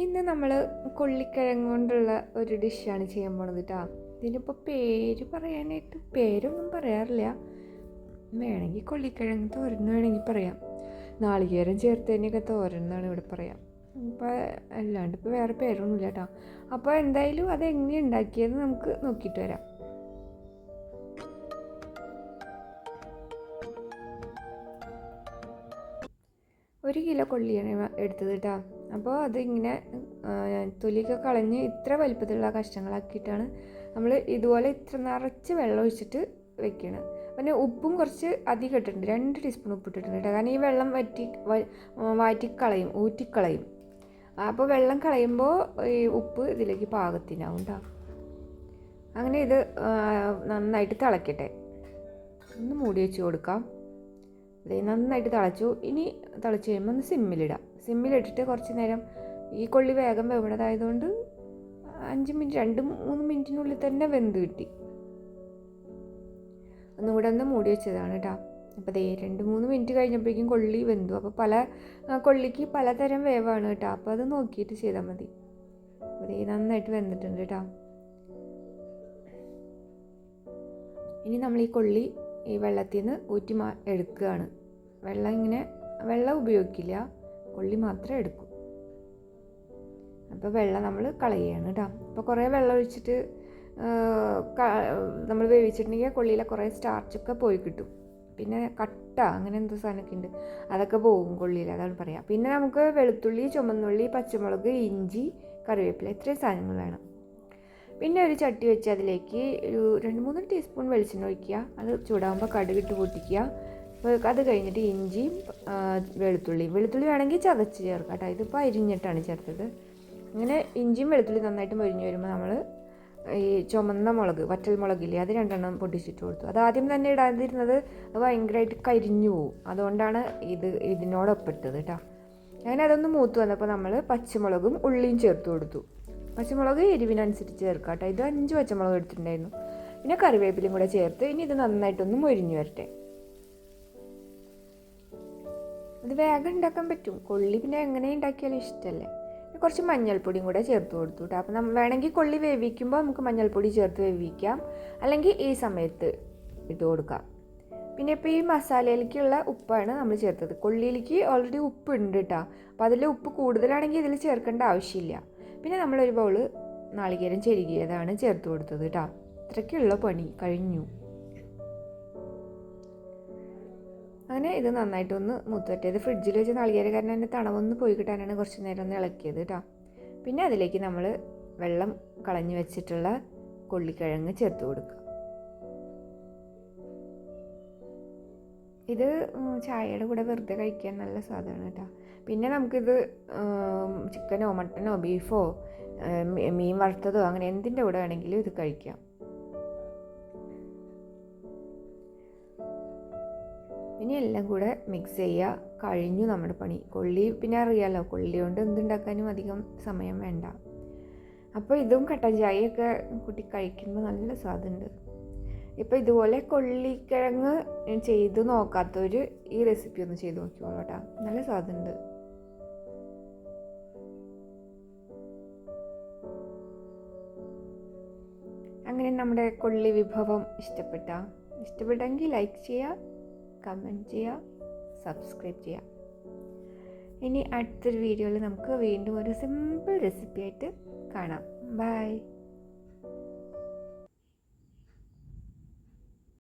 ഇന്ന് നമ്മൾ കൊള്ളിക്കിഴങ്ങ് കൊണ്ടുള്ള ഒരു ഡിഷാണ് ചെയ്യാൻ പോണത് കേട്ടോ. ഇതിനിപ്പോൾ പേരൊന്നും പറയാറില്ല. വേണമെങ്കിൽ കൊള്ളിക്കിഴങ്ങ് തോരൻ വേണമെങ്കിൽ പറയാം. നാളികേരം ചേർത്തതിനൊക്കെ തോരൻ എന്നാണ് ഇവിടെ പറയാം. ഇപ്പോൾ അല്ലാണ്ട് ഇപ്പോൾ വേറെ പേരൊന്നുമില്ല കേട്ടോ. അപ്പോൾ എന്തായാലും അതെങ്ങനെ ഉണ്ടാക്കിയത് നമുക്ക് നോക്കിയിട്ട് വരാം. ഒരു കിലോ കൊള്ളിയാണ് എടുത്തത് കേട്ടോ. അപ്പോൾ അതിങ്ങനെ തൊലിയൊക്കെ കളഞ്ഞ് ഇത്ര വലിപ്പത്തിലുള്ള കഷ്ണങ്ങളാക്കിയിട്ടാണ് നമ്മൾ ഇതുപോലെ ഇത്ര നിറച്ച് വെള്ളം ഒഴിച്ചിട്ട് വെക്കണം. പിന്നെ ഉപ്പും കുറച്ച് അധികം ഇട്ടിട്ടുണ്ട്, 2 ടീസ്പൂൺ ഉപ്പ് ഇട്ടിട്ടുണ്ട് കേട്ടോ. കാരണം ഈ വെള്ളം ഊറ്റിക്കളയും. അപ്പോൾ വെള്ളം കളയുമ്പോൾ ഈ ഉപ്പ് ഇതിലേക്ക് പാകത്തിനാവും കേട്ടോ. അങ്ങനെ ഇത് നന്നായിട്ട് തിളക്കട്ടെ. ഒന്ന് മൂടി വെച്ച് കൊടുക്കാം. ഇത് നന്നായിട്ട് തിളച്ചു. ഇനി തിളച്ച് കഴിയുമ്പോൾ ഒന്ന് സിമ്മിലിട്ടിട്ട് കുറച്ച് നേരം, ഈ കൊള്ളി വേഗം വേവുന്നതായതുകൊണ്ട് 5 മിനിറ്റ് 2-3 മിനിറ്റിനുള്ളിൽ തന്നെ വെന്ത് കിട്ടി. ഒന്നും കൂടെ ഒന്ന് മൂടി വെച്ചതാണ് കേട്ടോ. അപ്പോൾ 2-3 മിനിറ്റ് കഴിഞ്ഞപ്പോഴേക്കും കൊള്ളി വെന്തു. അപ്പോൾ കൊള്ളിക്ക് പലതരം വേവാണ് കേട്ടോ. അപ്പോൾ അത് നോക്കിയിട്ട് ചെയ്താൽ മതി. അപ്പോൾ നന്നായിട്ട് വെന്തിട്ടുണ്ട് കേട്ടോ. ഇനി നമ്മൾ ഈ കൊള്ളി ഈ വെള്ളത്തിൽ നിന്ന് ഊറ്റി എടുക്കുകയാണ്. വെള്ളം ഉപയോഗിക്കില്ല, കൊള്ളി മാത്രം എടുക്കും. അപ്പോൾ വെള്ളം നമ്മൾ കളയുകയാണ് കേട്ടോ. അപ്പോൾ കുറേ വെള്ളം ഒഴിച്ചിട്ട് നമ്മൾ വേവിച്ചിട്ടുണ്ടെങ്കിൽ കൊള്ളിയിലെ കുറേ സ്റ്റാർച്ചൊക്കെ പോയി കിട്ടും. പിന്നെ കട്ട അങ്ങനെ എന്തോ സാധനമൊക്കെ ഉണ്ട്, അതൊക്കെ പോകും കൊള്ളിയിൽ, അതാണ് പറയാം. പിന്നെ നമുക്ക് വെളുത്തുള്ളി, ചുമന്നുള്ളി, പച്ചമുളക്, ഇഞ്ചി, കറിവേപ്പില, ഇത്രയും സാധനങ്ങൾ വേണം. പിന്നെ ഒരു ചട്ടി വെച്ച് അതിലേക്ക് ഒരു 2-3 ടീസ്പൂൺ വെളിച്ചെണ്ണ ഒഴിക്കുക. അത് ചൂടാകുമ്പോൾ കടുകിട്ട് പൊട്ടിക്കുക. അത് കഴിഞ്ഞിട്ട് ഇഞ്ചിയും വെളുത്തുള്ളി വേണമെങ്കിൽ ചതച്ച് ചേർക്കാം കേട്ടോ. ഇതിപ്പോൾ അരിഞ്ഞിട്ടാണ് ചേർത്തത്. അങ്ങനെ ഇഞ്ചിയും വെളുത്തുള്ളി നന്നായിട്ട് മൊരിഞ്ഞ് വരുമ്പോൾ നമ്മൾ ഈ ചുമന്ന മുളക്, വറ്റൽമുളകില്ലേ, അത് 2 പൊട്ടിച്ചിട്ട് കൊടുത്തു. അത് ആദ്യം തന്നെ ഇടാതിരുന്നത് അത് ഭയങ്കരമായിട്ട് കരിഞ്ഞു പോവും, അതുകൊണ്ടാണ് ഇതിനോടൊപ്പിട്ടത് കേട്ടോ. അങ്ങനെ അതൊന്ന് മൂത്ത് വന്നപ്പോൾ നമ്മൾ പച്ചമുളകും ഉള്ളിയും ചേർത്ത് കൊടുത്തു. പച്ചമുളക് എരിവിനനുസരിച്ച് ചേർക്കാം കേട്ടോ. ഇത് 5 പച്ചമുളക് എടുത്തിട്ടുണ്ടായിരുന്നു. പിന്നെ കറിവേപ്പിലയും കൂടെ ചേർത്ത് ഇനി ഇത് നന്നായിട്ടൊന്ന് മൊരിഞ്ഞു വരട്ടെ. ഇത് വേഗം ഉണ്ടാക്കാൻ പറ്റും. കൊള്ളി പിന്നെ എങ്ങനെ ഉണ്ടാക്കിയാലും ഇഷ്ടമല്ലേ. കുറച്ച് മഞ്ഞൾപ്പൊടിയും കൂടെ ചേർത്ത് കൊടുത്തു കേട്ടോ. അപ്പോൾ നമ്മൾ വേണമെങ്കിൽ കൊള്ളി വേവിക്കുമ്പോൾ നമുക്ക് മഞ്ഞൾപ്പൊടി ചേർത്ത് വേവിക്കാം, അല്ലെങ്കിൽ ഈ സമയത്ത് ഇട്ട് കൊടുക്കാം. പിന്നെ ഇപ്പോൾ ഈ മസാലയിലേക്കുള്ള ഉപ്പാണ് നമ്മൾ ചേർത്തത്. കൊള്ളിയിലേക്ക് ഓൾറെഡി ഉപ്പ് ഉണ്ട് കേട്ടോ. അപ്പോൾ അതിൽ ഉപ്പ് കൂടുതലാണെങ്കിൽ ഇതിൽ ചേർക്കേണ്ട ആവശ്യമില്ല. പിന്നെ നമ്മളൊരു ബൗള് നാളികേരം ചെരുകിയതാണ് ചേർത്ത് കൊടുത്തത് കേട്ടോ. ഇത്രയ്ക്കുള്ള പണി കഴിഞ്ഞു. അങ്ങനെ ഇത് നന്നായിട്ടൊന്ന് മൂത്തട്ടത് ഫ്രിഡ്ജിൽ വെച്ച് നാളികേരം, കാരണം അതിൻ്റെ തണവൊന്ന് പോയി കിട്ടാനാണ് കുറച്ച് നേരം ഒന്ന് ഇളക്കിയത് കേട്ടോ. പിന്നെ അതിലേക്ക് നമ്മൾ വെള്ളം കളഞ്ഞു വെച്ചിട്ടുള്ള കൊള്ളിക്കിഴങ്ങ് ചേർത്ത് കൊടുക്കുക. ഇത് ചായയുടെ കൂടെ വെറുതെ കഴിക്കാൻ നല്ല സ്വാദാണ് കേട്ടോ. പിന്നെ നമുക്കിത് ചിക്കനോ മട്ടനോ ബീഫോ മീൻ വറുത്തതോ അങ്ങനെ എന്തിൻ്റെ കൂടെ വേണമെങ്കിലും ഇത് കഴിക്കാം. ഇനി എല്ലാം കൂടെ മിക്സ് ചെയ്യുക. കഴിഞ്ഞു നമ്മുടെ പണി. കൊള്ളി പിന്നെ അറിയാമല്ലോ, കൊള്ളി കൊണ്ട് എന്തുണ്ടാക്കാനും അധികം സമയം വേണ്ട. അപ്പോൾ ഇതും കട്ടൻ ചായയൊക്കെ കൂട്ടി കഴിക്കുമ്പോൾ നല്ല സ്വാദുണ്ട്. ഇപ്പോൾ ഇതുപോലെ കൊള്ളിക്കിഴങ്ങ് ചെയ്ത് നോക്കാത്തവർ ഈ റെസിപ്പി ഒന്ന് ചെയ്ത് നോക്കിക്കോളൂ കേട്ടോ. നല്ല സ്വാദുണ്ട്. അങ്ങനെ നമ്മുടെ കൊള്ളി വിഭവം ഇഷ്ടപ്പെട്ടെങ്കിൽ ലൈക്ക് ചെയ്യുക, കമൻറ്റ് ചെയ്യുക, സബ്സ്ക്രൈബ് ചെയ്യുക. ഇനി അടുത്തൊരു വീഡിയോയിൽ നമുക്ക് വീണ്ടും ഒരു സിമ്പിൾ റെസിപ്പി ആയിട്ട് കാണാം. ബൈ.